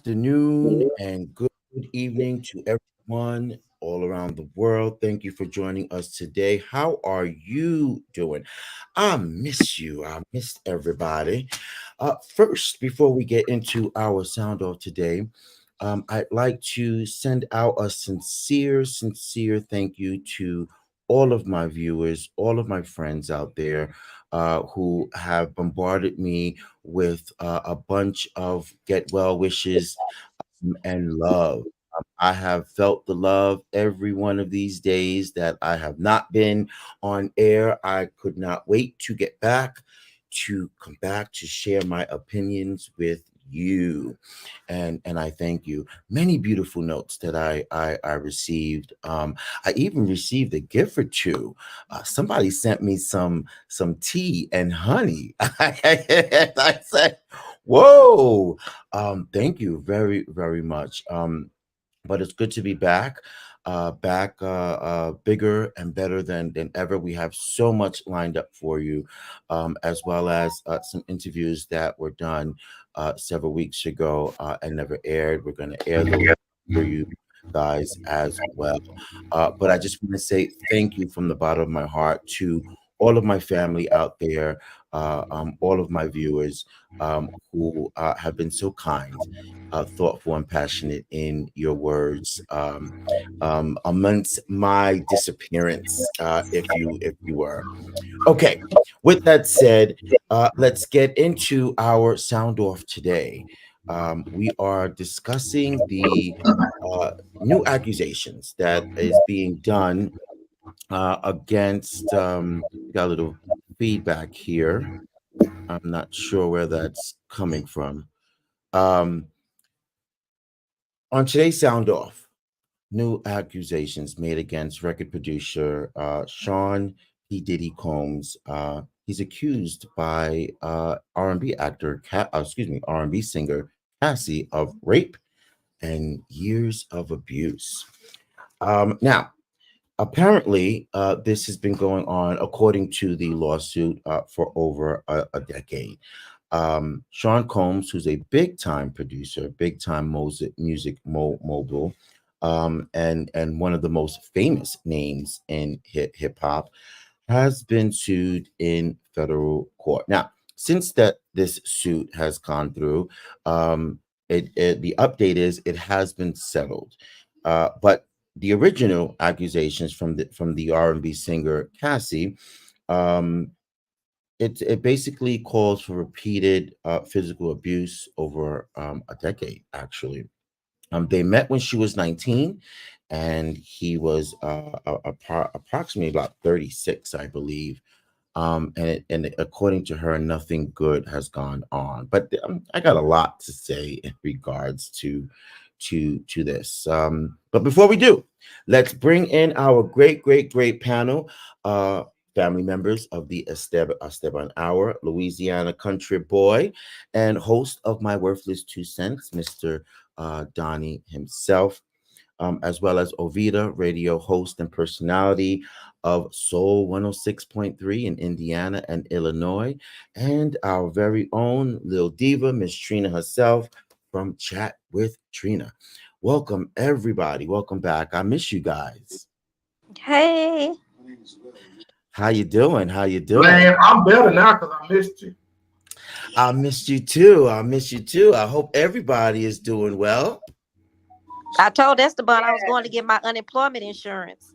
afternoon and good evening to everyone all around the world. Thank you for joining us today. How are you doing? I miss you. I missed everybody. First, before we get into our sound off today, I'd like to send out a sincere thank you to all of my viewers, all of my friends out there who have bombarded me with a bunch of get well wishes and love. I have felt the love every one of these days that I have not been on air. I could not wait to get back, to come back to share my opinions with you. And I thank you. Many beautiful notes that I received. I even received a gift or two. Somebody sent me some tea and honey. I said, "Whoa!" Thank you very much. But it's good to be back, bigger and better than ever. We have so much lined up for you, as well as some interviews that were done several weeks ago and never aired. We're going to air those for you guys as well. But I just want to say thank you from the bottom of my heart to all of my family out there, all of my viewers who have been so kind, thoughtful, and passionate in your words amongst my disappearance, if you were. Okay. With that said, let's get into our sound off today. We are discussing the new accusations that is being done against. Got a little feedback here. I'm not sure where that's coming from. Um, on today's sound off, new accusations made against record producer Sean P. Diddy Combs. He's accused by R&B actor, R&B singer Cassie of rape and years of abuse. Now, apparently, this has been going on, according to the lawsuit, for over a decade. Sean Combs, who's a big time producer, big time mogul, and one of the most famous names in hip hop, has been sued in federal court. Now, since that this suit has gone through, the update is it has been settled, but the original accusations from the R&B singer Cassie, um, it basically calls for repeated physical abuse over a decade, actually. They met when she was 19, and he was approximately about 36, I believe. And according to her, nothing good has gone on. But I got a lot to say in regards to this. But before we do, let's bring in our great panel. Family members of the Esteban Hour, Louisiana country boy, and host of My Worthless Two Cents, Mr. Donnie himself, as well as Ovida, radio host and personality of Soul 106.3 in Indiana and Illinois, and our very own Lil Diva, Miss Trina herself from Chat with Trina. Welcome, everybody. Welcome back. I miss you guys. Hey, How you doing? How you doing? Man, I'm better now because I missed you. I missed you too. I miss you too. I hope everybody is doing well. I told Esteban I was going to get my unemployment insurance.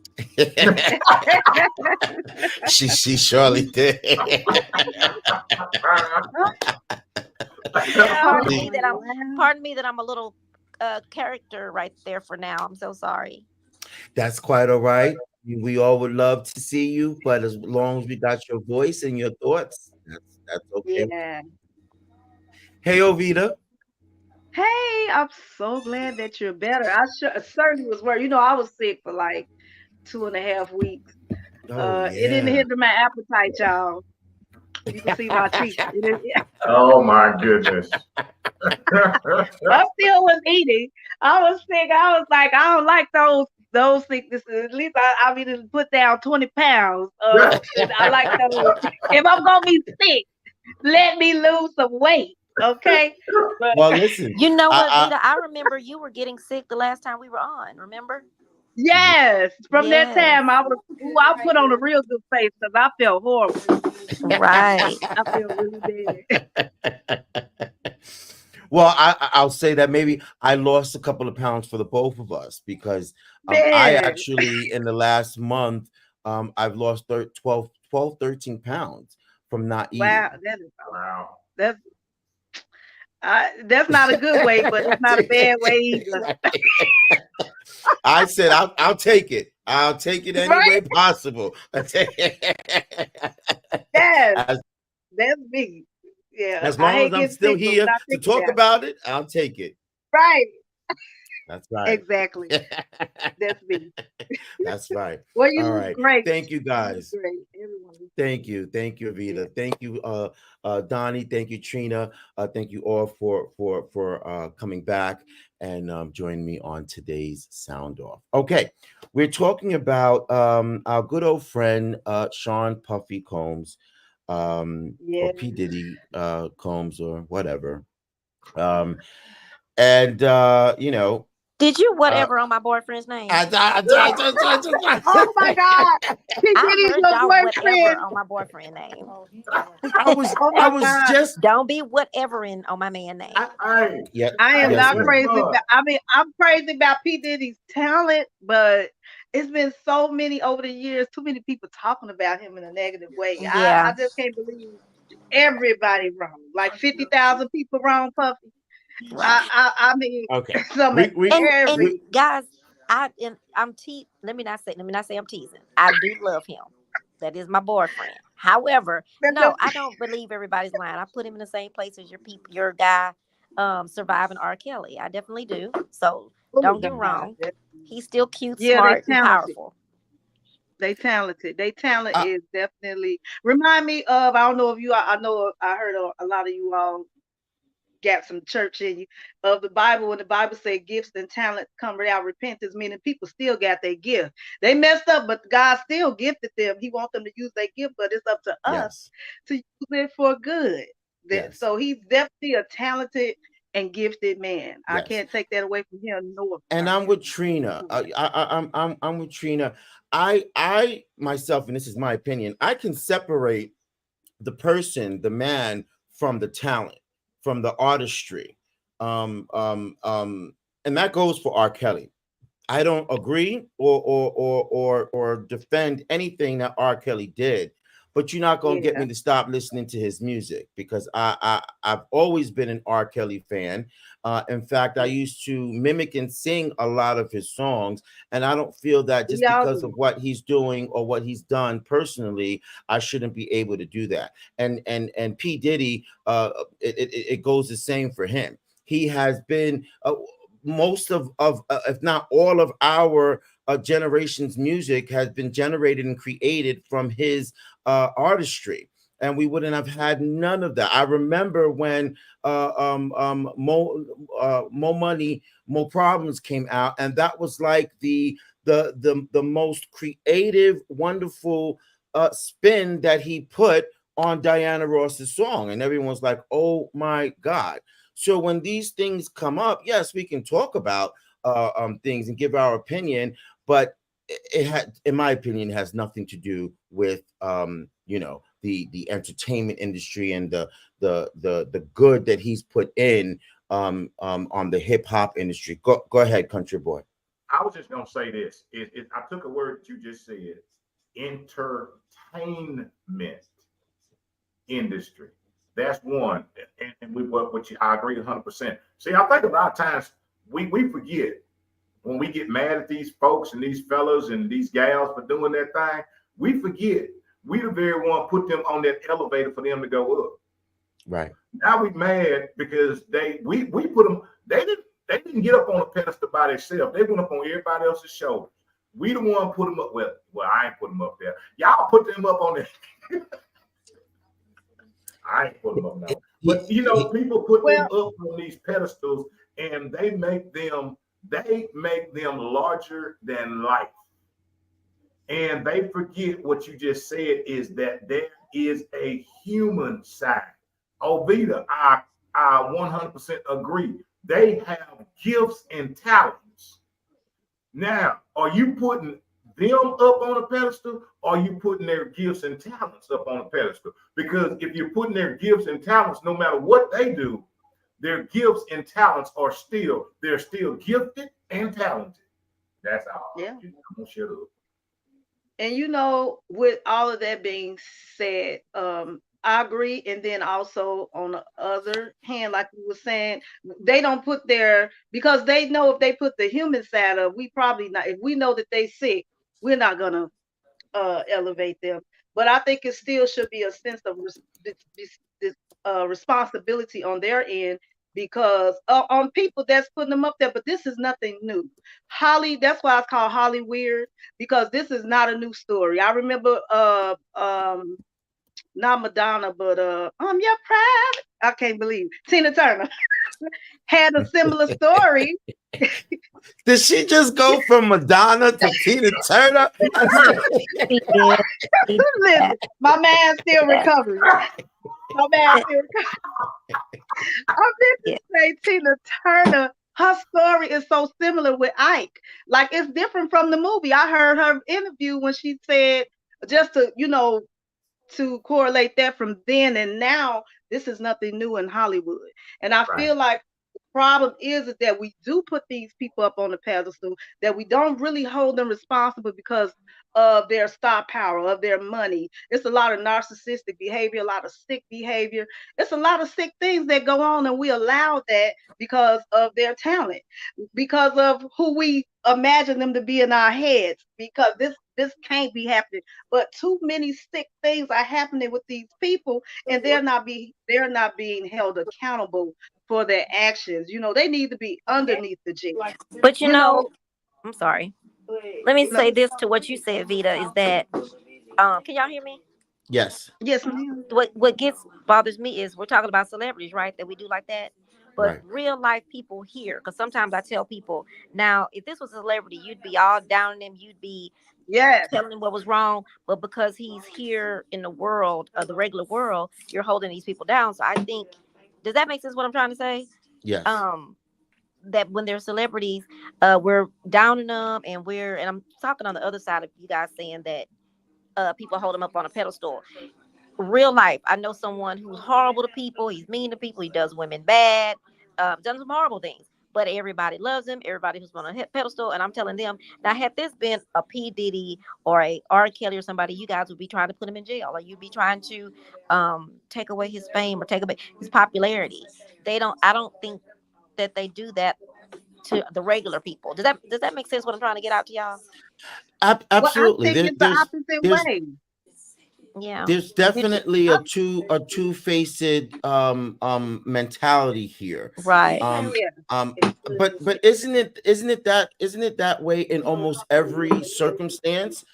She surely did. Pardon See, me that I'm a little character right there for now. I'm so sorry. that's quite all right. We all would love to see you, but as long as we got your voice and your thoughts, that's okay. Yeah. Hey, Ovita. Hey, I'm so glad that you're better. Certainly was worried. I was sick for like 2.5 weeks. Oh It didn't yeah. hinder my appetite, y'all. You can see my teeth. Oh my goodness. I still was eating. I was sick. I was like, I don't like those sicknesses. At least I mean to put down 20 pounds. And I like those. If I'm gonna be sick, let me lose some weight. Okay. But Well, listen. You know what, I, Vita? I remember you were getting sick the last time we were on. Remember? yes, from that Yes. time I put on a real good face because I felt horrible. Right. I feel really bad. well, I'll say that maybe I lost a couple of pounds for the both of us because I Man, actually in the last month I've lost 12, 13 pounds from not wow, eating. Wow. that's that's not a good way, but it's not a bad way either. Right. I said I'll take it. I'll take it any Right? way possible. Yes, as, that's me. Yeah, as I long hate as I'm getting still sick, but when here I to think talk about it, about it, I'll take it. right, That's right. exactly. That's me. That's right. Well, you All look right. great. Thank you You look guys. great. Everyone looks Thank great. you. Thank you, Yeah. Avita. Thank you, Donnie. Thank you, Trina. Thank you all for coming back and joining me on today's Sound Off. Okay, we're talking about our good old friend Sean Puffy Combs, or Yeah. P Diddy Combs or whatever. Um, and Did you uh, whatever on my boyfriend's name? Oh my God. P. I Diddy's heard your y'all whatever boyfriend. on my boyfriend name. I was Oh I my was God. just Don't be whatevering on my man name. Hey, yeah, I am hey, yes, not guess ma'am. crazy what? about, I mean, I'm crazy about P. Diddy's talent, but it's been so many over the years, too many people talking about him in a negative way. I Yeah. just can't believe everybody wrong. Like 50,000 people wrong, Puffy. Right. I mean, Okay. some We we And we every guys, let me not say I'm teasing. I do love him. That is my boyfriend. However, that's no, just, I don't believe everybody's lying. I put him in the same place as your guy surviving R. Kelly. I definitely do. So oh don't get me God. wrong. He's still cute, Yeah, they smart, and talented. powerful. They talented. They talent uh, is definitely remind me of. I don't know if you. I know. I heard a lot of you all got some church in you of the Bible when the Bible said gifts and talents come without repentance, meaning people still got their gift. They messed up, but God still gifted them. He wants them to use their gift, but it's up to us yes, to use it for good. yes, So he's definitely a talented and gifted man. I yes. can't take that away from him nor And from I'm him. with Trina. I'm with Trina. I myself, and this is my opinion, I can separate the person, the man, from the talent, from the artistry. Um, um, um, and that goes for R. Kelly. I don't agree or defend anything that R. Kelly did, but you're not gonna get Yeah. me to stop listening to his music because I've always been an R. Kelly fan. In fact, I Yeah. used to mimic and sing a lot of his songs, and I don't feel that We just all because do. of what he's doing or what he's done personally, I shouldn't be able to do that. And P Diddy, it goes the same for him. He has been most of if not all of our generation's music has been generated and created from his artistry, and we wouldn't have had none of that. I remember when Mo Money Mo Problems came out, and that was like the most creative, wonderful spin that he put on Diana Ross's song, and everyone's like, "Oh my God." So when these things come up, yes, we can talk about things and give our opinion, but it had, in my opinion, has nothing to do with the entertainment industry and the good that he's put in on the hip hop industry. Go ahead, country boy. I was just gonna say this. I took a word that you just said, entertainment industry. That's one. And we what you, I agree 100%. See, I think a lot of times we forget when we get mad at these folks and these fellas and these gals for doing that thing, we forget we the very one put them on that elevator for them to go up. Right. Now we mad because we put them, they didn't get up on a pedestal by themselves. They went up on everybody else's shoulders. We the one put them up. Well, I ain't put them up there. Y'all put them up on there. I ain't put them up now. But people put them Well, up on these pedestals and they make them larger than life. And they forget what you just said is that there is a human side. Oh, Vita, I I 100% agree. They have gifts and talents. Now, are you putting them up on a pedestal, or are you putting their gifts and talents up on a pedestal? Because if you're putting their gifts and talents, no matter what they do, their gifts and talents are they're still gifted and talented. That's all. Yeah. I'm gonna shut up. And with all of that being said, I agree. And then also on the other hand, like we were saying, they don't put because they know if they put the human side up, we probably not. If we know that they sick, we're not gonna elevate them. But I think it still should be a sense of responsibility on their end, because on people that's putting them up there. But this is nothing new. Holly, that's why it's called Holly Weird, because this is not a new story. I remember not Madonna, but I'm your pride. I can't believe Tina Turner had a similar story. Did she just go from Madonna to Tina Turner? Listen, my man's still recovering. My man's still recovering. I meant to say Tina Turner. Her story is so similar with Ike. Like, it's different from the movie. I heard her interview when she said, just to correlate that from then and now, this is nothing new in Hollywood. And I feel like the problem is that we do put these people up on the pedestal, that we don't really hold them responsible because of their star power, of their money. It's a lot of narcissistic behavior, a lot of sick behavior. It's a lot of sick things that go on, and we allow that because of their talent, because of who we imagine them to be in our heads, because this can't be happening. But too many sick things are happening with these people, and they're not being held accountable for their actions. They need to be underneath the jail. But I'm sorry. Let me say this to what you said, Vita, is that can y'all hear me? Yes. Yes, ma'am. What bothers me is we're talking about celebrities, right? That we do like that. But real life people here, because sometimes I tell people, now, if this was a celebrity, you'd be all down on him, you'd be telling him what was wrong. But because he's here in the world, the regular world, you're holding these people down. So I think, does that make sense what I'm trying to say? Yes. That when they're celebrities, we're downing them, and I'm talking on the other side of you guys saying that people hold them up on a pedestal. Real life, I know someone who's horrible to people. He's mean to people. He does women bad, done some horrible things. But everybody loves him. Everybody who's on a pedestal, and I'm telling them, now, had this been a P. Diddy or a R. Kelly or somebody, you guys would be trying to put him in jail, or you'd be trying to take away his fame or take away his popularity. I don't think that they do that to the regular people. Does that make sense? What I'm trying to get out to y'all? Absolutely. Well, I think it's the opposite way. Yeah, there's definitely a two-faced mentality here, right? But isn't it that way in almost every circumstance?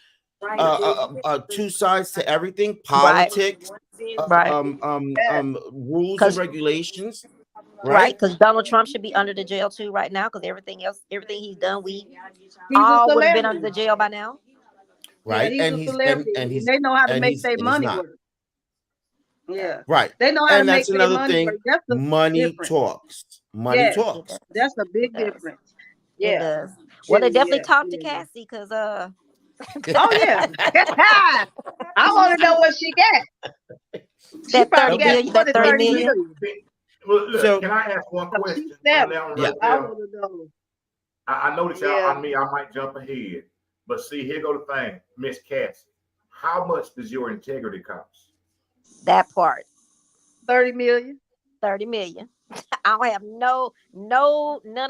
Two sides to everything. Politics, rules and regulations. Right, because Donald Trump should be under the jail too right now, because everything he's done, we all would have been under the jail by now. Right, yeah, he's a celebrity, and they know how to make their money work. Yeah, right. They know how to make their money work. That's money talks. Money talks. That's a big difference. Yeah, it does. Well, they definitely talked to Cassie, because oh yeah, I want to know what she got. That 30 million. That 30 million. Well, look, can I ask one question? I noticed y'all. I mean, I might jump ahead, but see, here go the thing, Miss Cassie. How much does your integrity cost? That part. 30 million. 30 million. I don't have none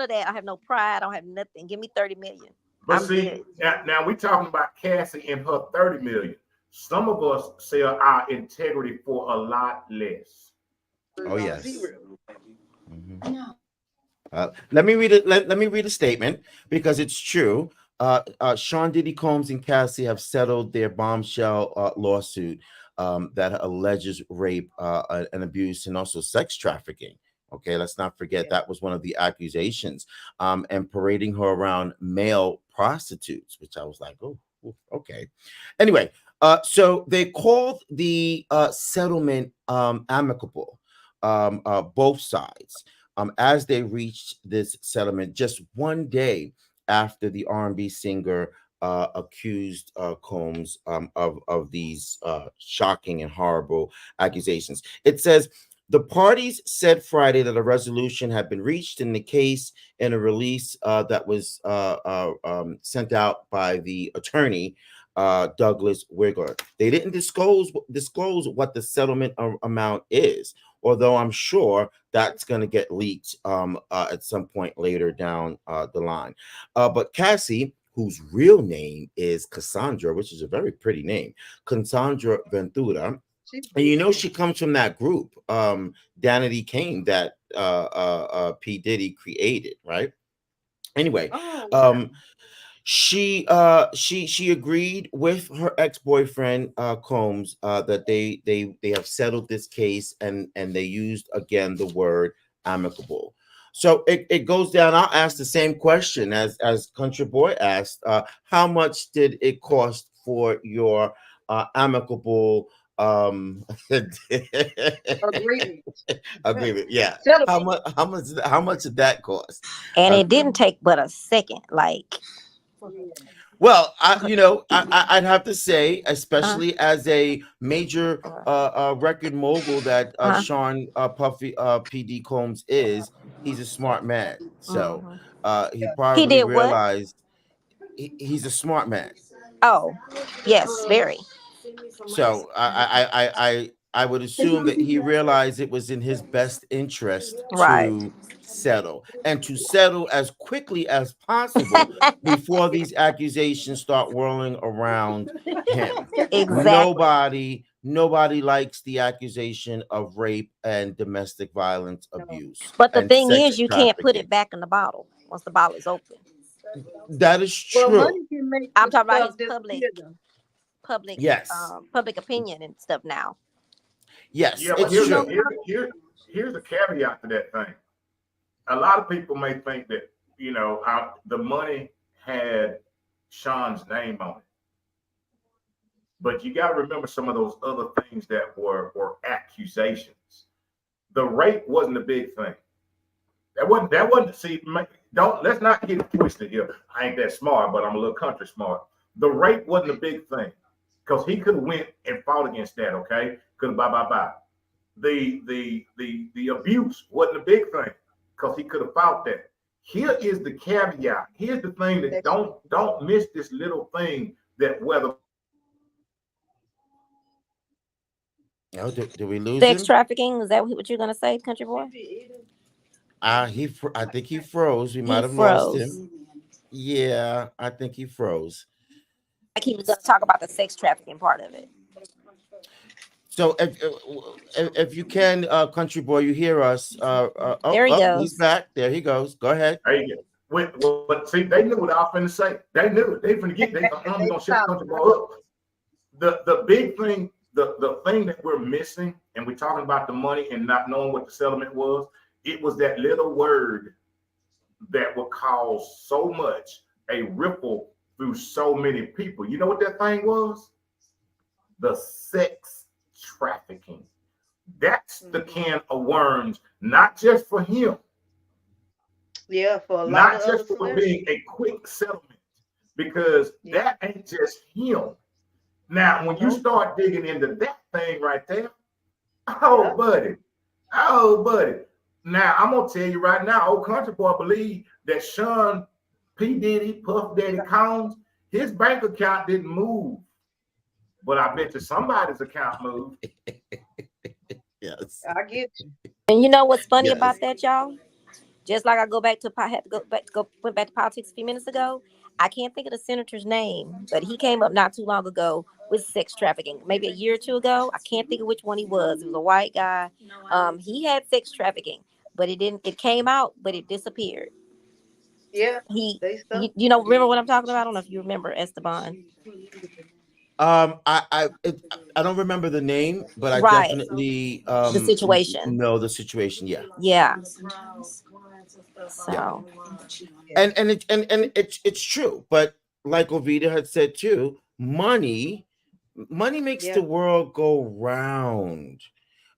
of that. I have no pride. I don't have nothing. Give me 30 million. But see, now we talking about Cassie and her 30 million. Some of us sell our integrity for a lot less. Oh yes. Mm-hmm. Let me read it. Let me read a statement, because it's true. Sean Diddy Combs and Cassie have settled their bombshell lawsuit that alleges rape and abuse, and also sex trafficking. Okay, let's not forget that was one of the accusations, and parading her around male prostitutes, which I was like, oh, okay. Anyway, so they called the settlement amicable. both sides as they reached this settlement just one day after the R&B singer accused Combs of these shocking and horrible accusations. It says the parties said Friday that a resolution had been reached in the case in a release that was sent out by the attorney Douglas Wigler. They didn't disclose what the settlement amount is, although I'm sure that's going to get leaked at some point later down the line. But Cassie, whose real name is Cassandra, which is a very pretty name, Cassandra Ventura, and you know she comes from that group, Danity Kane, that P. Diddy created, right? Anyway, Oh, um, she agreed with her ex-boyfriend Combs that they have settled this case, and they used again the word amicable. So it goes down. I'll ask the same question as Country Boy asked. How much did it cost for your amicable agreement. agreement? Yeah. Settlement. How much did that cost? And Uh, it didn't take but a second. Like, Yeah. Well, I'd have to say, uh, especially as a major record mogul that uh, Sean Puffy PD Combs is, he's a smart man. So mhm. he He probably did what? realized he's a smart man. Oh, yes, very. So I would assume that he realized it was in his best interest Right. to settle, and to settle as quickly as possible before these accusations start whirling around him. Exactly. Nobody likes the accusation of rape and domestic violence No. abuse But the and thing sex is, you can't put trafficking. it back in the bottle once the bottle is open. That is Well, true. money can make I'm the talking about stuff his disappear, though. Yes. public opinion and stuff now. Yes, Yeah, but it's But you know, true. here's the caveat to that thing. A lot of people may think that the money had Sean's name on it, but you got to remember some of those other things that were accusations. The rape wasn't a big thing. That wasn't. See, don't let's not get it twisted here. I ain't that smart, but I'm a little country smart. The rape wasn't a big thing because he could have went and fought against that. Okay, could have bye. The abuse wasn't a big thing because he could have fought that. Here is the caveat. Here's the thing that that's don't miss this little thing that whether Oh, did we lose Sex him? trafficking, is that what you're gonna say, country boy? I think he froze. We He might have lost him. froze. Yeah, I think he froze. Like he was gonna talk about the sex trafficking part of it. So if you can, country boy, you hear us? There he He's goes. back. There he goes. Go ahead. hey, but see, they knew what I was finna say. They knew it. They finna get. I'm they gonna shut the solid. country boy up. The big thing, the thing that we're missing, and we're talking about the money and not knowing what the settlement was. It was that little word that would cause so much a ripple through so many people. You know what that thing was? The sex trafficking. That's the Mhm. can of worms, not just for him, Yeah, for a lot of not other just for it celebrities. being a quick settlement, because Yeah. that ain't just him. Now, when you No. start digging into that thing right there, Yeah. oh, buddy, oh, buddy. Now, I'm going to tell you right now, old country boy believe that Sean P. Diddy, Puff Daddy Combs, his bank account didn't move, but I bet you somebody's account moved. Yes. I get you. And you know what's funny Yes. about that, y'all? Just like I go back to had to go went back to politics a few minutes ago. I can't think of the senator's name, but he came up not too long ago with sex trafficking. Maybe a year or two ago. I can't think of which one he was. It was a white guy. He had sex trafficking, but it didn't. It came out, but it disappeared. Yeah, He, they stuff. remember what I'm talking about? I don't know if you remember Esteban. I don't remember the name, but I Right. definitely The situation. know the situation. Yeah, Yeah. yeah. So Yeah. And it's true. But like Ovita had said too, money makes Yeah. the world go round.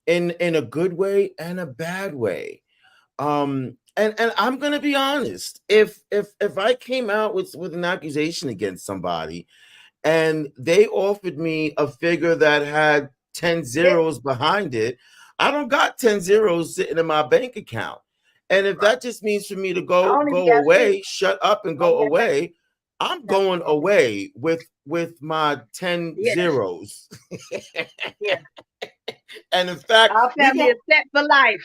in a good way and a bad way. And I'm gonna be honest. If I came out with an accusation against somebody and they offered me a figure that had 10 It, zeros behind it, I don't got 10 zeros sitting in my bank account. And if Right. that just means for me to I go don't even go got six. away, shut up and I only go got away, I'm going okay. away with my 10 Yeah, zeros. yeah. And in fact, Our family is set for life.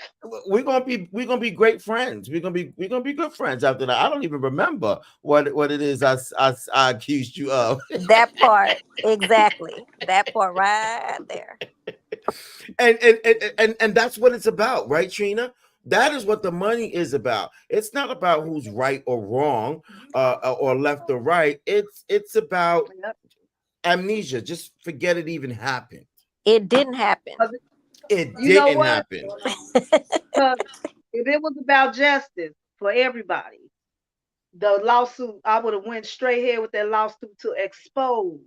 we're gonna be great friends. We're gonna be good friends after that. I don't even remember what it is I accused you of. That part, exactly. That part right there. And that's what it's about, right, Trina? That is what the money is about. It's not about who's right or wrong, or left or right. It's about Yep. amnesia. Just forget it even happened. It didn't happen. 'Cause It you know didn't what? happen. 'Cause if it was about justice for everybody, the lawsuit, I would have went straight here with that lawsuit to expose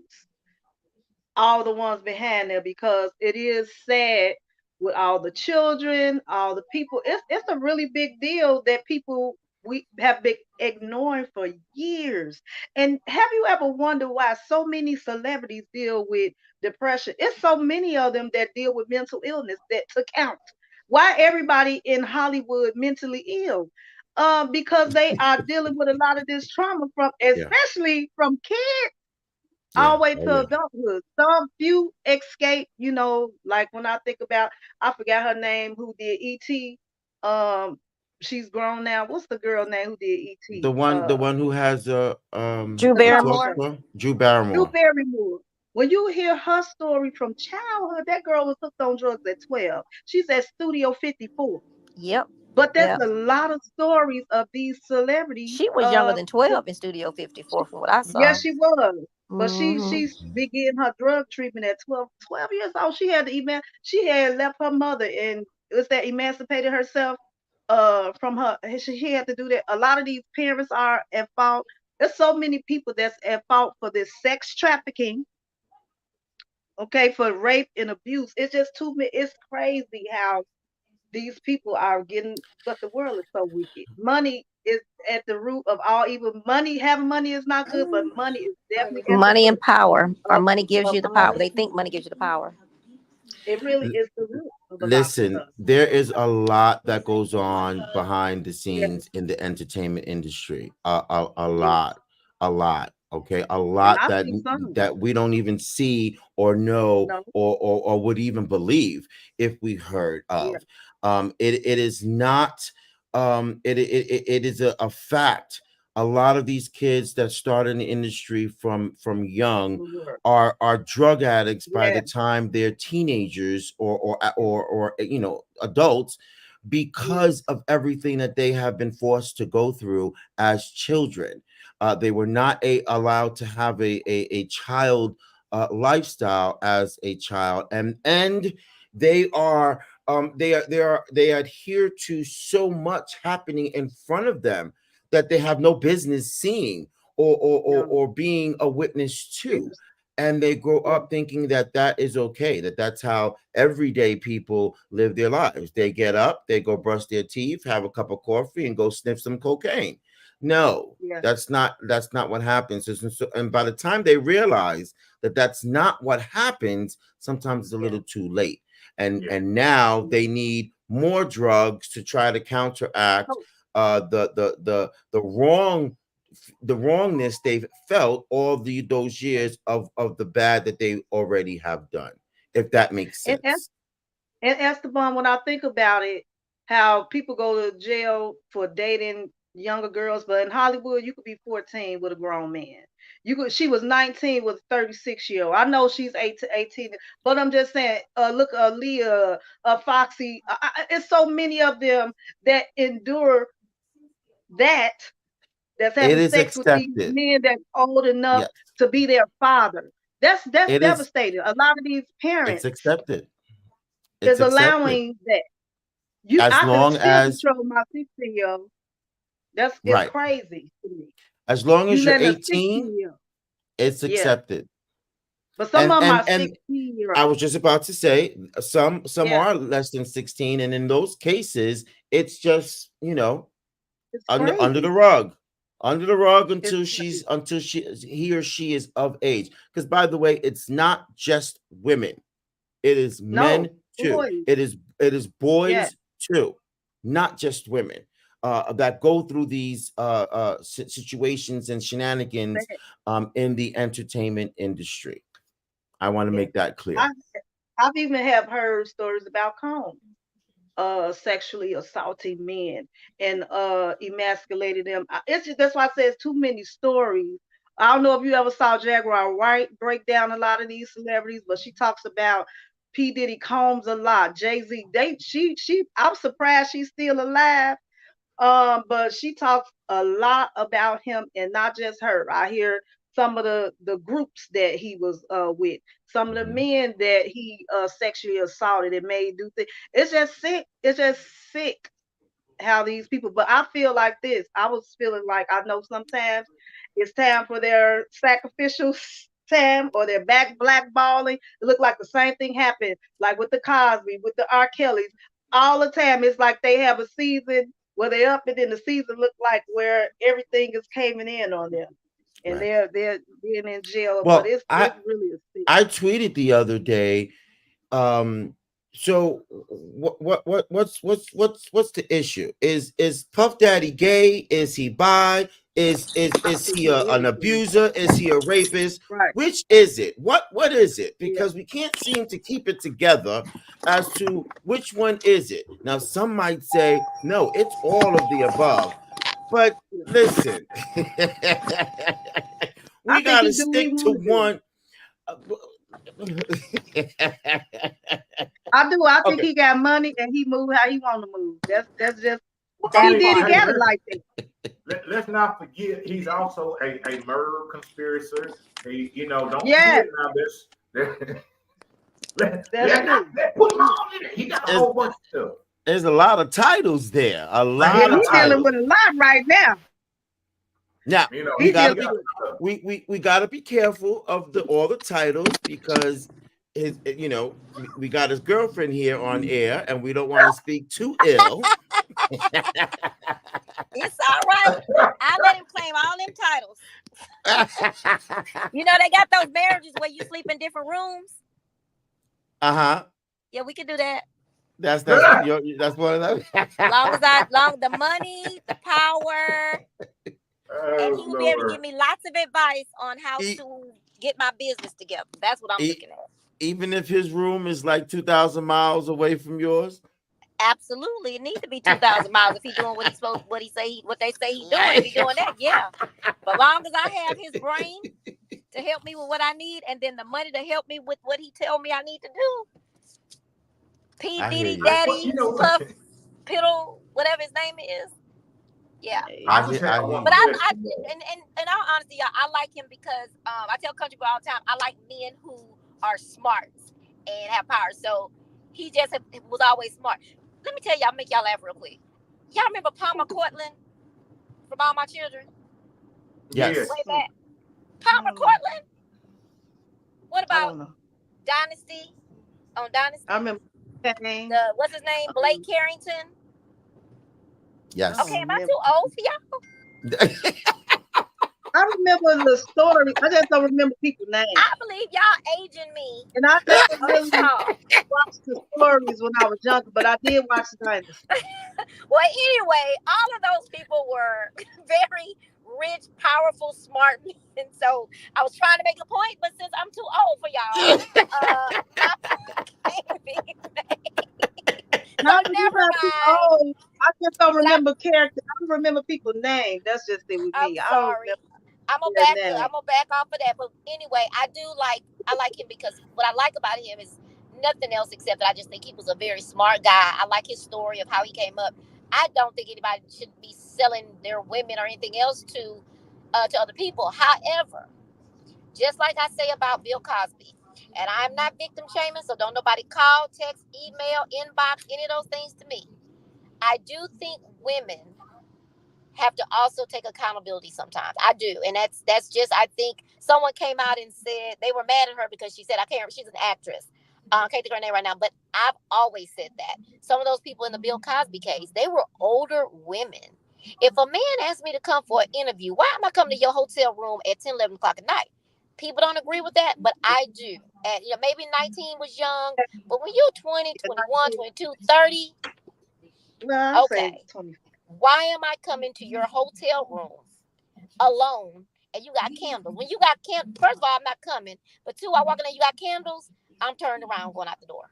all the ones behind there, because it is sad with all the children, all the people. It's a really big deal that people we have been ignoring for years. And have you ever wondered why so many celebrities deal with depression? It's so many of them that deal with mental illness that to count. Why everybody in Hollywood mentally ill? Because they are dealing with a lot of this trauma from, Yeah, especially from kids yeah, all the way oh to yeah. adulthood. Some few escape, like when I think about, I forgot her name who did E.T. Um, she's grown now. What's the girl name who did The E.T.? one who has Drew The a Barrymore. publisher, talk Drew Drew Barrymore. Barrymore. When you hear her story from childhood, that girl was hooked on drugs at 12. She's at Studio 54. Yep. But there's Yep. a lot of stories of these celebrities. She was younger than 12 in Studio 54 from what I Yes, saw. she was. But Hmm. she's began her drug treatment at 12 years old. She had she had left her mother, and it was that emancipated herself from her. She had to do that. A lot of these parents are at fault. There's so many people that's at fault for this sex trafficking, okay, for rape and abuse. It's just too many. It's crazy how these people are getting, but the world is so wicked. Money is at the root of all evil. Money, having money is not good, but money is definitely at the Money and root power, or of, money gives of you the all power. the They think evil. money gives you the power. It really is the root of a lot of Listen, stuff. there is a lot that goes on behind the Yeah, scenes in the entertainment industry. A yeah. lot, a lot. Okay, a And lot I that see some. we don't even see or know No, or would even believe if we heard yeah, of. It is not. It is a fact. A lot of these kids that start in the industry from young the word. are drug addicts by Yeah, the time they're teenagers or adults, yeah, because of everything that they have been forced to go through as children. They were not allowed to have a child lifestyle as a child, and they are they adhere to so much happening in front of them that they have no business seeing no. or being a witness to. It's, And they grow yeah, up thinking that that is okay, that that's how everyday people live their lives. They get up, they go brush their teeth, have a cup of coffee, and go sniff some cocaine. No, yeah, that's not what happens. And by the time they realize that that's not what happens, sometimes it's a yeah, little too late. and Yeah. and now yeah. they need more drugs to try to counteract Oh, the wrongness they've felt all those years of the bad that they already have done, if that makes and sense. And Esteban, when I think about it, how people go to jail for dating younger girls, but in Hollywood, you could be 14 with a grown man. She was 19 with a 36-year-old. I know she's 18, but I'm just saying, look, Leah, Foxy, it's so many of them that endure that, that's It having is sex with these accepted. men that's old enough Yes, to be their father. That's it is. devastating. A lot of these It's parents accepted. It's is accepted. allowing that. As I could long still as control my 16-year-old. That's it's right, crazy to me. as long You as you're letting a 18, 16-year-old. it's Yeah, accepted. But some of them are and 16-year-olds. I was just about to say some Yeah, are less than 16, and in those cases, it's just it's under the crazy. rug, It's until he or she is of age. Because by the way, it's not just women; it is no men too. boys. It is Yeah, boys too, not just women. That go through these situations and shenanigans sad. in the entertainment industry. I want to Yeah. make that clear. I I've even have heard stories about Combs sexually assaulting men and emasculating them. It's just that's why I say it's too many stories. I don't know if you ever saw Jaguar White break down a lot of these celebrities, but she talks about P. Diddy Combs a lot. Jay-Z, she I'm surprised she's still alive. But she talks a lot about him and not just her. I hear some of the groups that he was with, some of the Mhm. men that he sexually assaulted and made do things. It's just sick. It's just sick how these people. But I feel like this. I was feeling like I know sometimes it's time for their sacrificial time or their back blackballing. It looked like the same thing happened, like with the Cosby, with the R. Kellys. All the time, it's like they have a season where they're up, and then the season look like where everything is caving in on them, and Right. they're being in jail. But Well, it's really a sick. I tweeted the other day. Um, so what's the issue? Is Puff Daddy gay? Is he bi? I Is think he he an everything. abuser? Is he a rapist? Right. Which is it? What is it? Yeah. Because we can't seem to keep it together as to which one is it. Now, some might say no, it's all of the above. But Yeah. listen, I we think got to he do what he stick to want to do. one. uh, I do. I think okay. he got money and he move how he want to move. That's just P Hey, Diddy hey, got it like that. let's not forget he's also a murder conspirator. Don't forget Yes, now this. that's true. Let put him all in it. He got a There's, whole bunch of stuff. there's a lot of titles there. A Man, he lot Yeah, of got he's a lot of dealing titles. with a lot right now. Now we he, He's gotta he dealing got be with stuff. we gotta be careful of the all the titles because we got his girlfriend here on air and we don't want to speak too ill. It's all right. I let him claim all them titles. You know they got those marriages where you sleep in different rooms. Uh-huh. Yeah, we could do that. That's one of them. Long the money, the power, and he Oh will be able to give Lord. me lots of advice on how E- to get my business together. That's what I'm e- looking at. Even if his room is like 2,000 miles away from yours. Absolutely, it needs to be 2,000 miles if he doing what he supposed, what they say he doing. If he doing that, yeah. But long as I have his brain to help me with what I need, and then the money to help me with what he tell me I need to do. P I hear Diddy you. But Daddy Puff Piddle, whatever his name is. Yeah. I I just hear have I hear one But you. I question though. in all honesty, y'all, I like him because I tell country boy all the time, I like men who are smart and have power. So he just was always smart. Let me tell y'all, make y'all laugh real quick. Y'all remember Palmer Cortland from All My Children? Yes. Yes. Way Hmm, back. I Palmer don't know. Cortland? What I about don't know. Dynasty on I Dynasty? remember Kane. The what's his name? Blake Carrington. I Okay, Yes. don't am I remember. too old for y'all? I remember the story. I just don't remember people's names. I believe y'all aging me And I never with really y'all. watched the stories when I was younger, but I did watch the Dynasty. Well, anyway, all of those people were very rich, powerful, smart men. So I was trying to make a point, but since I'm too old for y'all, my point can't be so Not that you're never not too mind. old. I just don't But remember characters. I don't remember people's names. That's just it with I'm me. I don't sorry. remember I'm gonna their back. name. I'm gonna back off of that. But anyway, I like him because what I like about him is nothing else except that I just think he was a very smart guy. I like his story of how he came up. I don't think anybody should be selling their women or anything else to other people. However, just like I say about Bill Cosby, and I'm not victim shaming, so don't nobody call, text, email, inbox any of those things to me. I do think women have to also take accountability sometimes. I do. And that's just, I think someone came out and said they were mad at her because she said, I can't remember, she's an actress. I can't think of her name right now, but I've always said that. Some of those people in the Bill Cosby case, they were older women. If a man asked me to come for an interview, why am I coming to your hotel room at 10, 11 o'clock at night? People don't agree with that, but I do. And maybe 19 was young, but when you're 20, 21, 22, 30, Well, I say okay, 20. why am I coming to your hotel room alone and you got candles? When you got candles, first of all, I'm not coming. But two, I walk in there, you got candles, I'm turned around going out the door.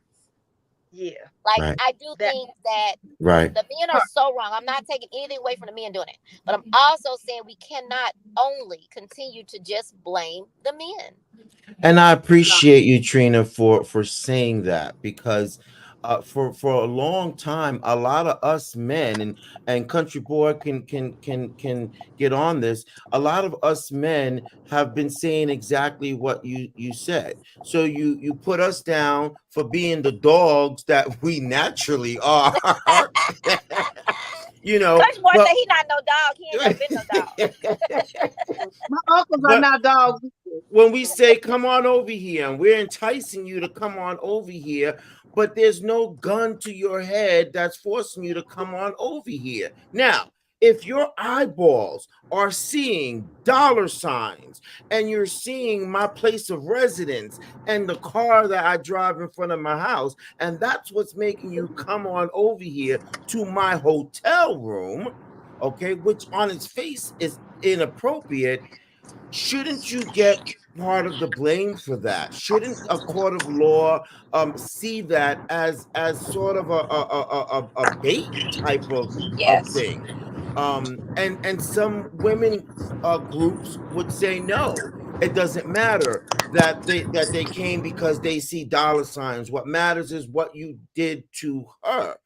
Yeah, Like, Right. I do that think that Right. the men are so wrong. I'm not taking anything away from the men doing it. But I'm also saying we cannot only continue to just blame the men. And I appreciate you, Trina, for saying that, because for a long time, a lot of us men, and Country Boy can get on this. A lot of us men have been saying exactly what you said. So you put us down for being the dogs that we naturally are. You know, Country boy but said he not no dog. He ain't never been no dog. my uncles are but not dogs either. when we say come on over here, and we're enticing you to come on over here, but there's no gun to your head that's forcing you to come on over here. Now, if your eyeballs are seeing dollar signs and you're seeing my place of residence and the car that I drive in front of my house, and that's what's making you come on over here to my hotel room, okay, which on its face is inappropriate, shouldn't you get part of the blame for that? Shouldn't a court of law see that as sort of a bait type of Yes. thing? And some women groups would say no. It doesn't matter that they came because they see dollar signs. What matters is what you did to her.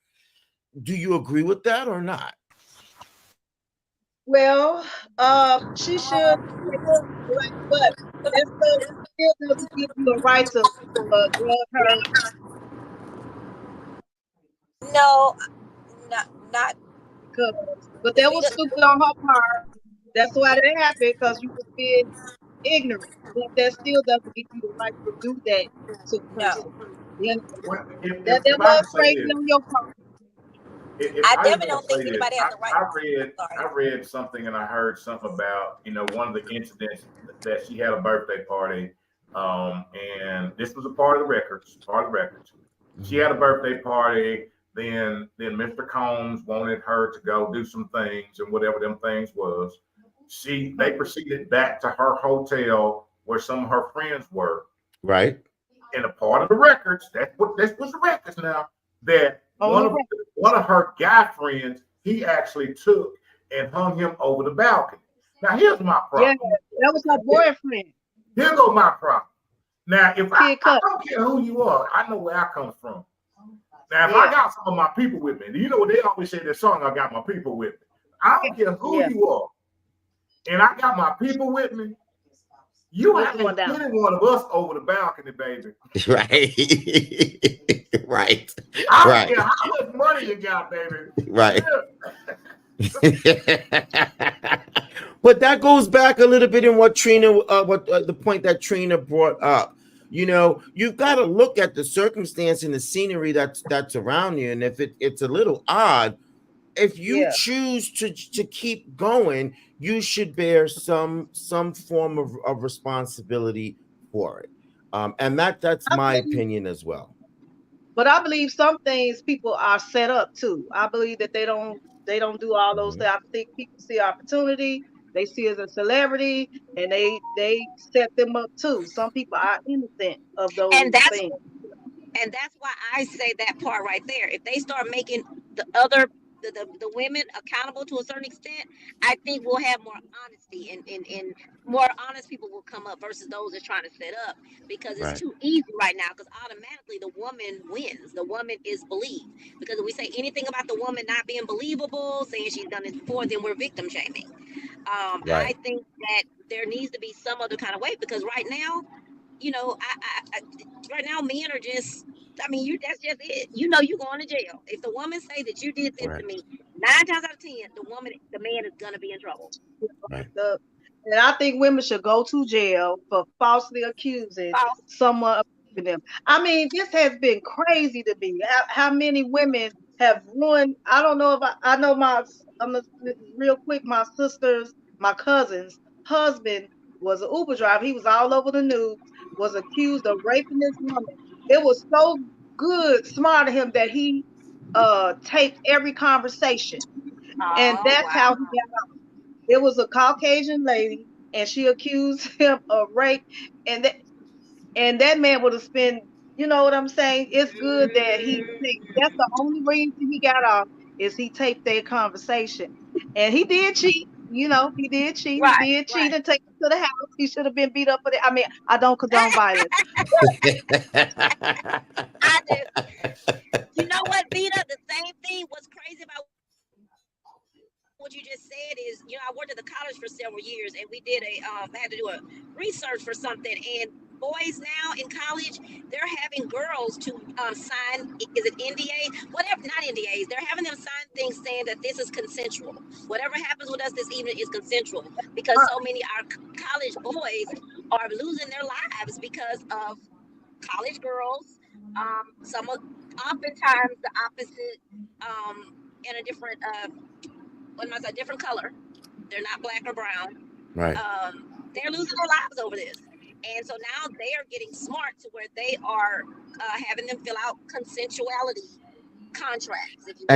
Do you agree with that or not? Well, she should take right, but still doesn't give you a right to drug her. No, not Because, but the that see was the, stupid on her part. That's why that happened, because you was being ignorant. But that still doesn't give you the right to do that to a no. person. You know, Well, that if I was can say crazy this, on your part. if I I just definitely want don't to say think this, anybody has the right. Sorry. I read something and I heard something about one of the incidents that she had a birthday party, and this was a part of the records. Part of the records. She had a birthday party. Then Mr. Combs wanted her to go do some things, and whatever them things was, they proceeded back to her hotel where some of her friends were, Right. and a part of the records, this was the records now, that On the one of her guy friends, he actually took and hung him over the balcony. Now here's my yeah, problem. that was her boyfriend, Here go my problem. Now if Kid I Cut. don't care who you are, I know where I come from. Now if I Yeah, got some of my people with me, you know what they always say, that song, I got my people with me. I don't care who yeah, you are, and I got my people with me. You we're ain't going down. any one of us over the balcony, baby. Right. Right. I don't Right. care how much money you got, baby. Right. Yeah. But that goes back a little bit in what Trina, what the point that Trina brought up. You've got to look at the circumstance and the scenery that's around you, and if it's a little odd, if you Yeah, choose to keep going, you should bear some form of responsibility for it. And that's I my believe, opinion as well. but I believe some things people are set up too. I believe that they don't do all those Mhm. things. I think people see opportunity, they see as a celebrity, and they set them up too. Some people are innocent of And those that's things. and that's why I say that part right there. If they start making the other the women accountable to a certain extent, I think we'll have more honesty, and more honest people will come up versus those that are trying to set up, because it's Right. too easy right now, because automatically the woman wins. The woman is believed. Because if we say anything about the woman not being believable, saying she's done this before, then we're victim shaming. I Right. think that there needs to be some other kind of way, because right now, right now men are just, I mean, that's just it. You're going to jail if the woman say that you did this to Right. me. 9 times out of 10, the man is gonna be in trouble. Right. And I think women should go to jail for falsely accusing False. someone of raping them. I mean, this has been crazy to me. How many women have ruined? I don't know if I know real quick. My cousin's husband was an Uber driver. He was all over the news. Was accused of raping this woman. It was so good, smart of him that he taped every conversation, and Oh that's how wow. he got. It was a Caucasian lady, and she accused him of rape, and that man would have spent. You know what I'm saying? It's good that that's the only reason he got off is he taped their conversation, and he did cheat. You know, he did cheat. He Right, did cheat right. and take him to the house. He should have been beat up for that. I mean, I don't condone violence. I do. You know what, Vita? The same thing. What's crazy about what you just said is, I worked at the college for several years, and we did I had to do a research for something, and boys now in college, they're having girls to sign, is it NDA? Whatever, not NDAs. They're having them sign things saying that this is consensual. Whatever happens with us this evening is consensual, because so many of our college boys are losing their lives because of college girls. Oftentimes the opposite, in a different, different color. They're not black or brown. Right. They're losing their lives over this. And so now they are getting smart to where they are having them fill out consensuality contracts, if you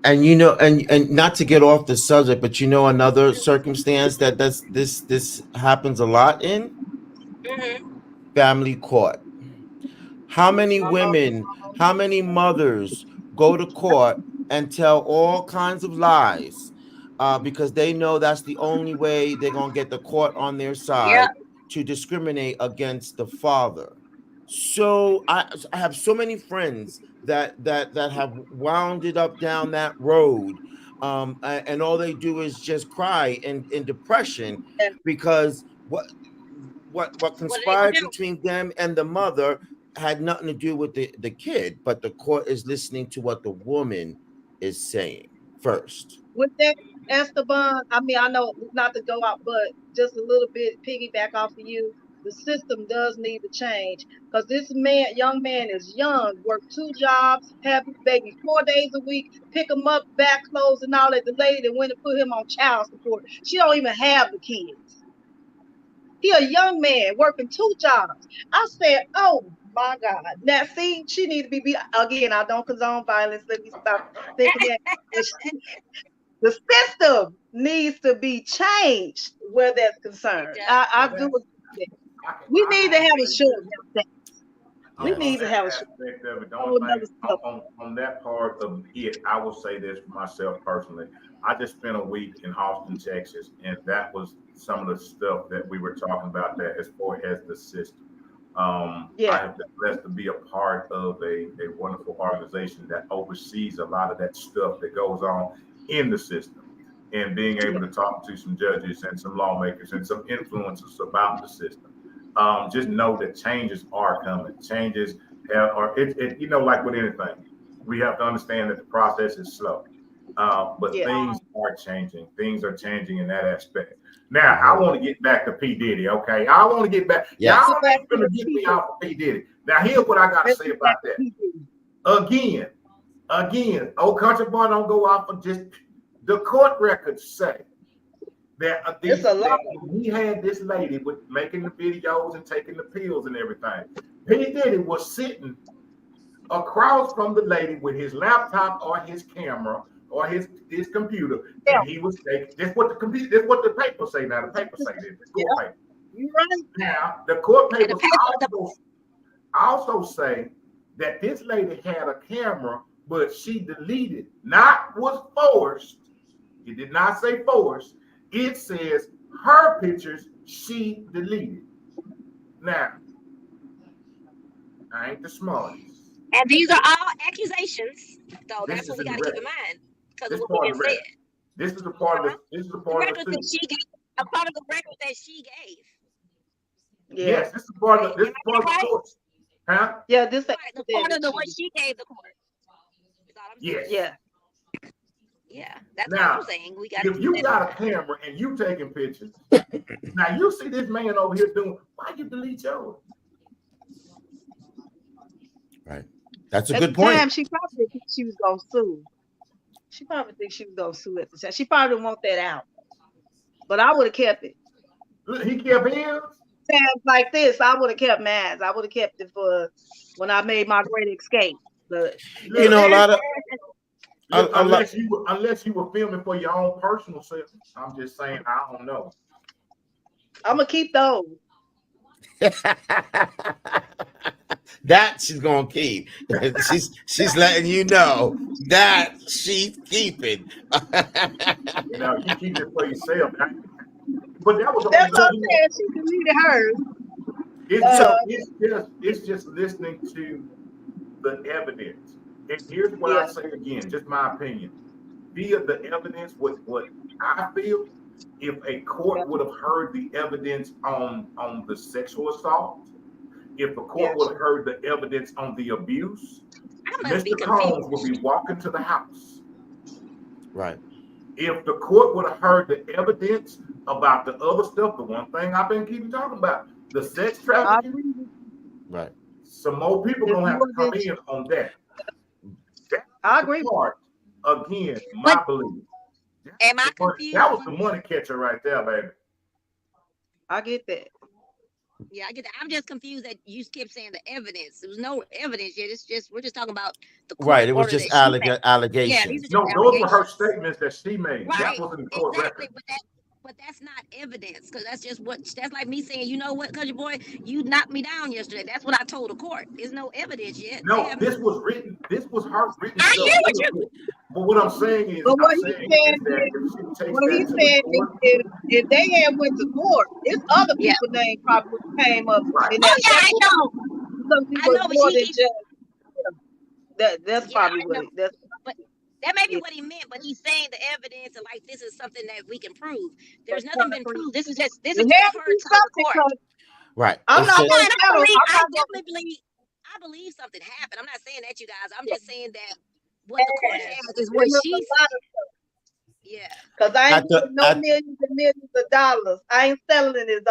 And will. and not to get off the subject, but another circumstance this happens a lot in Mm-hmm. family court. How many women, how many mothers go to court and tell all kinds of lies because they know that's the only way they're going to get the court on their Yeah. side to discriminate against the father. So I have so many friends that have wound it up down that road, and all they do is just cry in depression because what What are they gonna conspired do? between them and the mother had nothing to do with the kid, but the court is listening to what the woman is saying first. With that, Esteban, I mean, I know not to go out, but just a little bit piggyback off of you. The system does need to change because young man is young, work 2 jobs, have his baby 4 days a week, pick him up, back clothes and all that. The lady that went and put him on child support, she don't even have the kids. He a young man working 2 jobs. I said, oh my God. Now see, she need to be beat. Again, I don't condone violence. Let me stop thinking that. The system needs to be changed where that's concerned. I Well, do that's, agree with that. We I need to can have a say short this. that. We Yes. On need to that have a short aspect of it, the only whole thing nother stuff. on that part of it, I will say this for myself personally. I just spent a week in Austin, Texas, and that was some of the stuff that we were talking about that as far as the system. I Yeah. have been blessed to be a part of a wonderful organization that oversees a lot of that stuff that goes on in the system, and being able to talk to some judges and some lawmakers and some influencers about the system. Just know that changes are coming. Changes are like with anything, we have to understand that the process is slow, but Yeah. things are changing. Things are changing in that aspect. Now, I want to get back to P. Diddy, okay? I want to get back. Yes. Y'all Get back ain't to gonna the get me people. off of P. Diddy. Now, here's what I got to Let's say get back about to that. people. Again, old country boy don't go off of just the court records say that It's a lot. that he had this lady with making the videos and taking the pills and everything. P. Diddy was sitting across from the lady with his laptop or his camera or his computer, Yeah. and he was taking this what the computer this what the paper say now. The paper say this, the court Yeah. paper. You're right. Now the court And the papers paper, also say that this lady had a camera, but she deleted, not was forced. It did not say forced. It says her pictures she deleted. Now, I ain't the smartest. and these are all accusations, so This that's what is we in the got to keep record. in mind because of This what we part of just the record. said. This is a part of Uh-huh. the. This is a The part of the records that suit. she gave, a part of the record that she gave. Yeah. Yes, this is part of Right? the. This Am is I part of the right? source. Huh? Yeah. This Right. The part of the what she. she gave the court. Is all I'm saying. Yes. Yeah. Yeah, that's what I'm Now, saying. We got to if keep you that in got a mind. camera and you taking pictures, now you see this man over here doing, why you delete yours? Right. That's a At good the point. time, she probably think she was gonna sue. She probably think she was gonna sue at the time. She probably didn't want that out. But I would have kept it. Look, he kept his. Times like this, I would have kept mine. I would have kept it for when I made my great escape. But You Look, know, a lot of a lot. unless you were filming for your own personal self. I'm just saying, I don't know. I'm gonna keep those. That she's gonna keep. She's letting you know that she's keeping. You know, you keep it for yourself. But that was That's what I'm only saying. She deleted hers. So it's just listening to the evidence. And here's what I Yeah, say again, just my opinion. Via the evidence, what I feel, if a yeah, court would have heard the evidence on the sexual assault, if the yeah. court would have heard the evidence on the abuse, I must be Mr. Combs would confused. be walking to the house. right, If the court would have heard the evidence about the other stuff, the one thing I've been keeping talking about, the sex I trafficking, agree with you. right. some more people It's gonna have more to than come in on that. That's I the agree with part, again, But my belief. That was am I the that was confused? the money catcher right there, baby. I get that. Yeah, I get that. I'm just confused that you kept saying the evidence. There was no evidence yet. It's just we're just talking about the court Right. It was order just that she made. Yeah, these are allegations. just No, those were her allegations. statements that she made. That Right, was in the court exactly. record. But that's not evidence because that's just what that's like me saying, you know what, country boy, you knocked me down yesterday. That's what I told the court. There's no evidence yet. They No, haven't. this was written. This was her written I stuff hear to what the you. court. But what But I'm saying is that if she takes what he that to the said is court, if they had went to court, it's other Yeah. people name probably would have came up right? in Oh that yeah, I second know. because it I was know, but more than he just that's yeah, probably I what know. it that's But that may be yeah. what he meant. But he's saying the evidence and like this is something that we can prove. That's There's nothing been concrete. proved. This It is just had to her be telling the something court. because Right. I'm It's not Oh no, just gonna and settle. I'm I not gonna definitely believe something happened. I'm not saying that, you guys. I'm yeah. just saying that what the court has is There what was a she lot said. of Yeah, because I ain't at the getting no at millions and millions of dollars. I ain't selling it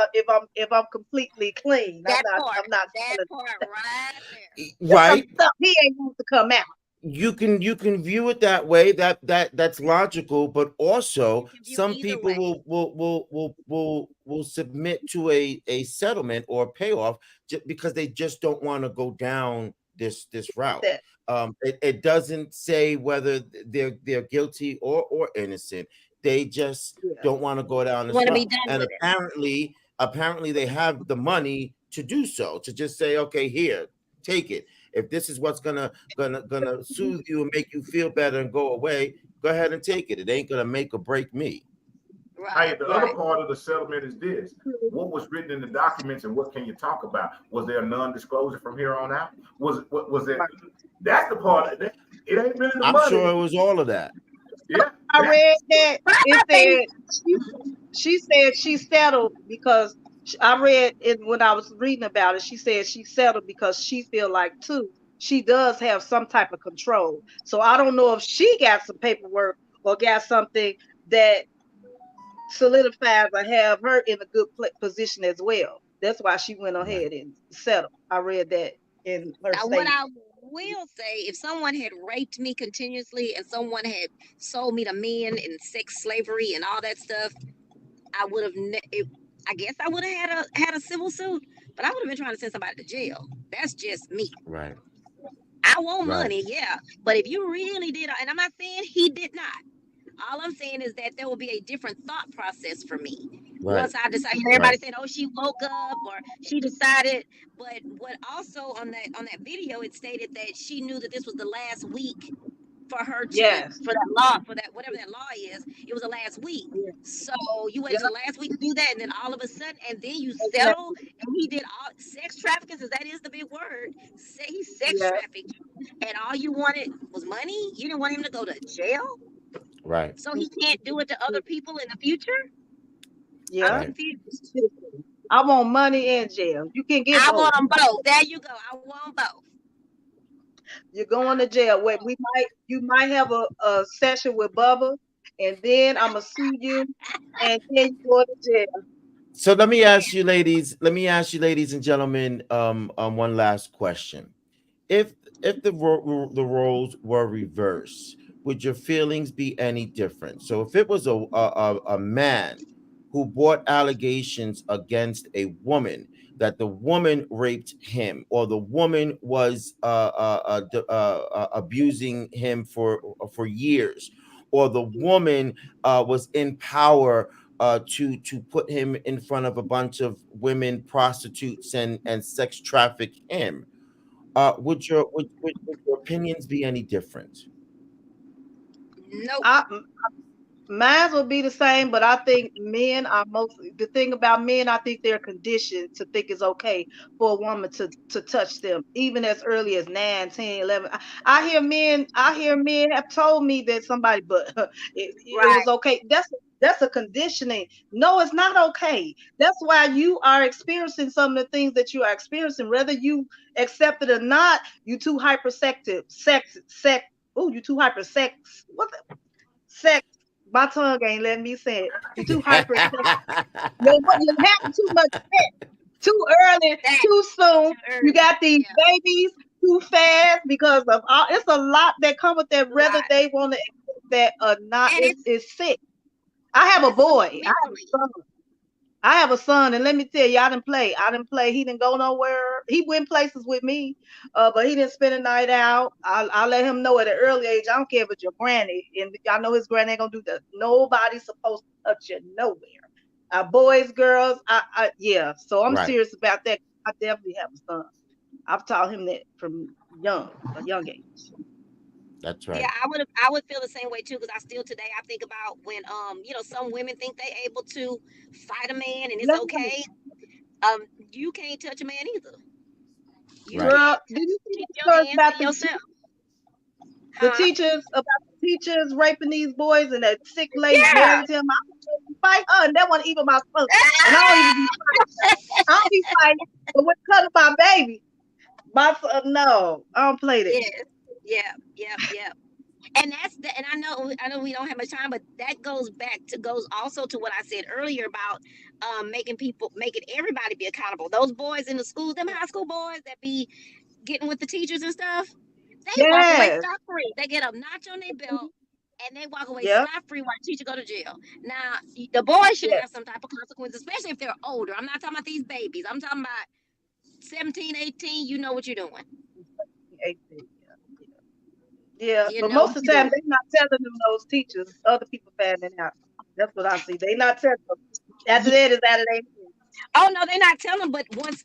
if I'm completely clean. that part, I'm not that selling part right there. there's some right. stuff he ain't want to come out. You can view it that way. That's logical, but You also can view some either people way. will submit to a settlement or payoff because they just don't want to go down this route. That It doesn't say whether they're guilty or innocent. They just yeah. don't want to go down You this want to be route, done and with it. apparently they have the money to do so, to just say, okay, here, take it. If this is what's gonna soothe you and make you feel better and go away, go ahead and take it. It ain't gonna make or break me. Hey, Right, the other right. part of the settlement is this: what was written in the documents, and what can you talk about? Was there a non-disclosure from here on out? Was there? That's the part. It ain't really the I'm sure money. it was all of that. Yeah, I read that But it I think said she said she settled because I read it when I was reading about it. She said she settled because she feel like too she does have some type of control. So I don't know if she got some paperwork or got something that solidifies or have her in a good position as well. That's why she went Right. ahead and settled. I read that in her now what statement. I will say, if someone had raped me continuously and someone had sold me to men and sex slavery and all that stuff, I would have. I guess I would have had a civil suit, but I would have been trying to send somebody to jail. That's just me. Right. I want Right. money, yeah, but if you really did, and I'm not saying he did not. All I'm saying is that there will be a different thought process for me Right. once I decide. Right. Everybody saying, "Oh, she woke up or she decided," but what also on that video it stated that she knew that this was the last week for her to Yes. for that law for that whatever that law is. It was the last week, Yeah. so you waited Yeah. till the last week to do that, and then all of a sudden, and then you settle, Exactly. and he did all sex trafficking, because that is the big word. He sex Yeah. trafficked, and all you wanted was money. You didn't want him to go to jail, Right. so he can't do it to other people in the future. I'm Yeah. Right. confused. I want money and jail. You can get I both. want them both. There you go. I want both. You're going to jail. Wait, you might have a session with Bubba, and then I'm gonna sue you, and then you go to jail. So let me ask you, ladies. Let me ask you, ladies and gentlemen, one last question. If the roles were reversed, would your feelings be any different? So if it was a man who brought allegations against a woman that the woman raped him, or the woman was abusing him for years, or the woman was in power to put him in front of a bunch of women prostitutes and sex traffic him, would your opinions be any different? Nope. I Mine will be the same, but I think men are mostly the thing about men. I think they're conditioned to think it's okay for a woman to touch them, even as early as 9, 10, 11. I hear men have told me that somebody, but it Right. was okay. That's a conditioning. No, it's not okay. That's why you are experiencing some of the things that you are experiencing, whether you accept it or not. You too hypersective, sex. Oh, you too hypersex. What the sex? My tongue ain't letting me say it. You're too hyper. You're having too much sex too early, That too soon. too You early. got these Yeah. babies too fast because of all. It's a lot that come with that, A whether lot. they want to accept that or not. And It's sick. I have a it's on boy. you I have a mentally. son. I have a son, and let me tell you, I didn't play. I didn't play. He didn't go nowhere. He went places with me, but he didn't spend a night out. I let him know at an early age. I don't care if it's your granny, and I know his granny ain't gonna do that. Nobody's supposed to touch you nowhere. Boys, girls, yeah. So I'm Right. serious about that. I definitely have a son. I've taught him that from a young age. That's Yeah, right. I would feel the same way too because I still today I think about when some women think they able to fight a man and it's Yeah, okay. You can't touch a man either. You Right. girl, can't did touch you see keep that your story hands about to yourself. the Huh? teachers about the teachers raping these boys and that sick lady Yeah. married him? I don't fight her, and that wasn't even my son. And I don't even be fighting. I don't be fighting, but when it comes to my baby, my son, no, I don't play that. Yes. Yeah. Yep. Yep. And that's the, and I know we don't have much time, but that goes also to what I said earlier about making everybody be accountable. Those boys in the school, them high school boys that be getting with the teachers and stuff, they walk away Yes. scot free. They get a notch on their belt and they walk away Yep. scot free while the teacher go to jail. Now the boys should Yes. have some type of consequence, especially if they're older. I'm not talking about these babies. I'm talking about 17, 18. You know what you're doing. 18. Yeah, You but know most what of the you're time doing. they not telling them those teachers. Other people finding out. That's what I see. They not telling them. After that is out of their head. Oh no, they're not telling. But once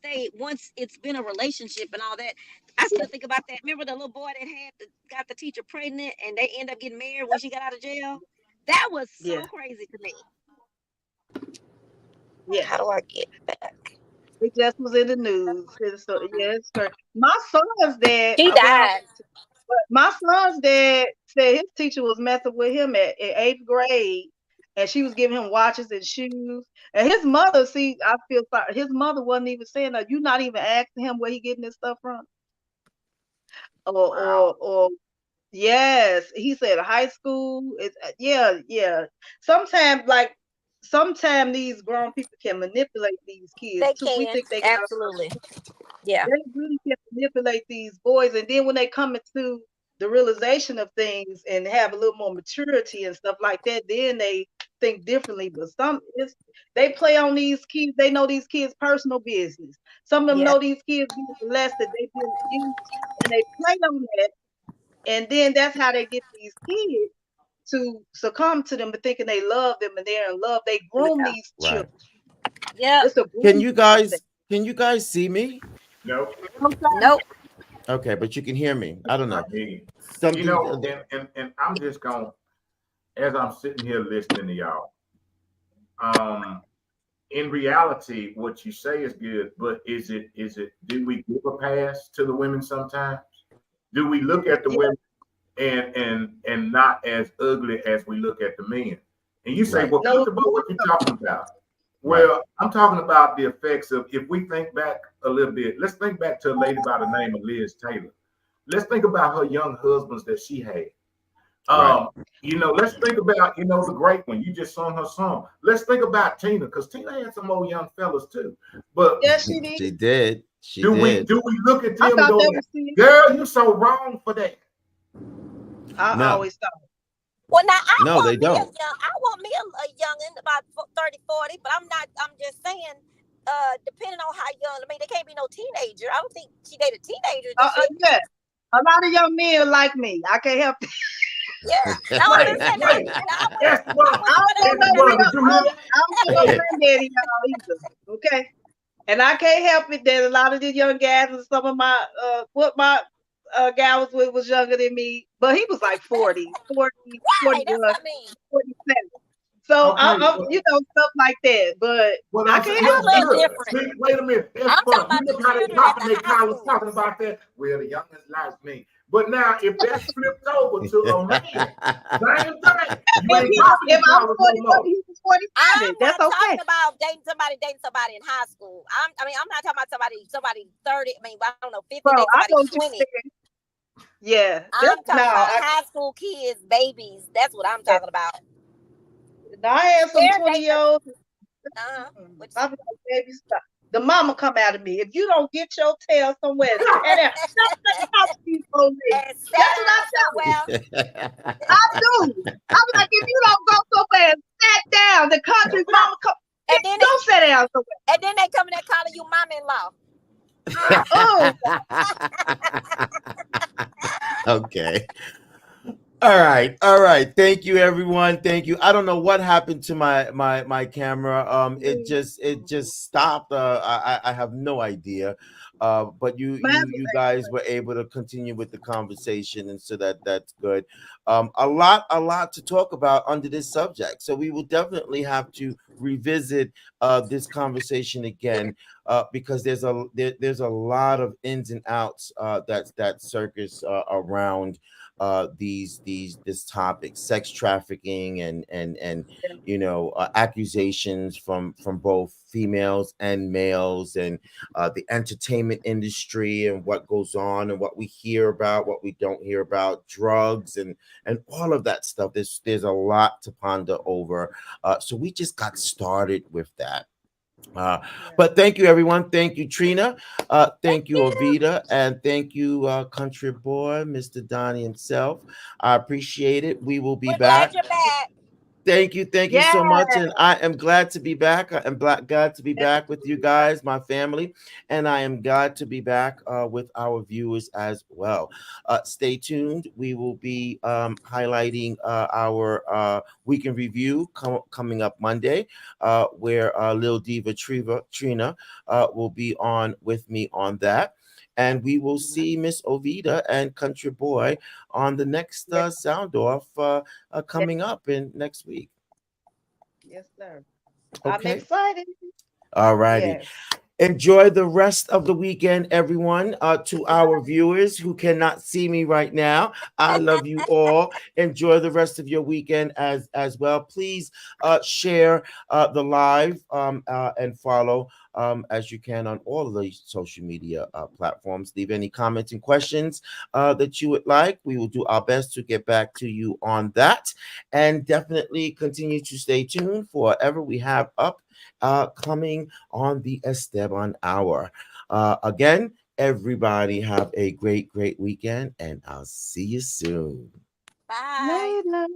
it's been a relationship and all that, I Yeah. still think about that. Remember the little boy that got the teacher pregnant and they end up getting married when she got out of jail. That was so Yeah. crazy to me. Yeah. How do I get back? It just was in the news. And so yeah, it's crazy. My son's dad, He well, died. my son's dad said his teacher was messing with him in 8th grade, and she was giving him watches and shoes. And his mother, see, I feel sorry. His mother wasn't even saying that. You not even asking him where he getting this stuff from, Wow. or yes, he said high school. It's yeah, yeah. Sometimes, sometimes these grown people can manipulate these kids They too. We can. think they got Absolutely. Yeah. they really can manipulate these boys, and then when they come into the realization of things and have a little more maturity and stuff like that, then they think differently. But they play on these kids. They know these kids' personal business. Some of them Yeah. know these kids being molested. They've been abused, and they play on that. And then that's how they get these kids to succumb to them, but thinking they love them and they're in love. They groom Yeah. these Right. children. Yep. It's a Can grooming you process. guys can you guys see me? No, Nope. Okay, but you can hear me. I don't I know. mean, Something. and I'm just going as I'm sitting here listening to y'all. Um, in reality, what you say is good, but do we give a pass to the women sometimes? Do we look at the Yeah, women and not as ugly as we look at the men? And you say, Right. well, no, Coach, about what you talking about? Right. Well, I'm talking about the effects of if we think back a little bit. Let's think back to a lady by the name of Liz Taylor. let's think about her young husbands that she had. Right. Let's think about, the great one. You just sung her song. Let's think about Tina, because Tina had some old young fellas too. But Yes, she did. She did. She do we did. do we look at I them and thought go, that was serious. girl, you so wrong for that? I No. always thought. Well, now No, they don't. I want me a youngin about 30, 40, but I'm just saying, depending on how young, I mean, they can't be no teenager. I don't think she dated teenagers, did she? Yeah, a lot of young men like me. I can't help it. Yeah. No, I'm Wait, just saying, wait. That's the one. I don't That's want the no one. Did you hear that? I don't want no granddaddy y'all either. Okay. And I can't help it that a lot of these young guys and some of my what my guy was with was younger than me, but he was like 40, 40, right. That's 41, what I mean. 47. So Okay, I'm stuff like that. But well, I I'm saying, can't That's help a it. little look, different. wait a minute. That's I'm talking fun. You about the look how they children at popping the their high collars school. talking about that. Well, the youngest like me. But now, if that's flipped over to a man, same thing. You ain't popping If your I was collars no 41, more. he was I'm 47. That's not okay. talking about dating somebody in high school. I'm not talking about somebody 30. I mean, I don't know, 50, Bro, dating I somebody know what you're 20. saying. Yeah. I'm talking about I high school kids, babies. That's what I'm talking about. had some They're 20-year-olds. What I'm like, baby, stop. The mama come out of me. If you don't get your tail somewhere, and stop letting talk to these old ladies. and That's what I tell them. somewhere. I do. I'm like, if you don't go somewhere and sat down, the country's mama come. And then Go sit down somewhere. and then they come in there calling you mama-in-law. Okay. All right. Thank you, everyone. Thank you. I don't know what happened to my camera. It just stopped. I have no idea. But you guys were able to continue with the conversation, and so that's good. A lot to talk about under this subject. So we will definitely have to revisit this conversation again, because there's a lot of ins and outs that circus around this topic, sex trafficking and accusations from both females and males, and the entertainment industry and what goes on and what we hear about, what we don't hear about, drugs and all of that stuff. There's a lot to ponder over, so we just got started with that. But thank you, everyone. Thank you, Trina. Thank you, Ovita. And thank you, country boy, Mr. Donnie himself. I appreciate it. We will be We're back. glad you're back. Thank you so much. And I am glad to be back. I am glad to be back with you guys, my family. And I am glad to be back with our viewers as well. Stay tuned. We will be highlighting our week in review coming up Monday, where Lil Diva Trina will be on with me on that. And we will see Miss Ovita and Country Boy on the next sound off coming up in next week. Yes, sir. I'm Okay. excited. All righty. Yes. Enjoy the rest of the weekend, everyone. To our viewers who cannot see me right now, I love you all. Enjoy the rest of your weekend as well. Please share the live and follow as you can on all of the social media platforms. Leave any comments and questions that you would like. We will do our best to get back to you on that. And definitely continue to stay tuned for whatever we have up coming on the Esteban Hour. Again, everybody have a great weekend, and I'll see you soon. Bye. Later.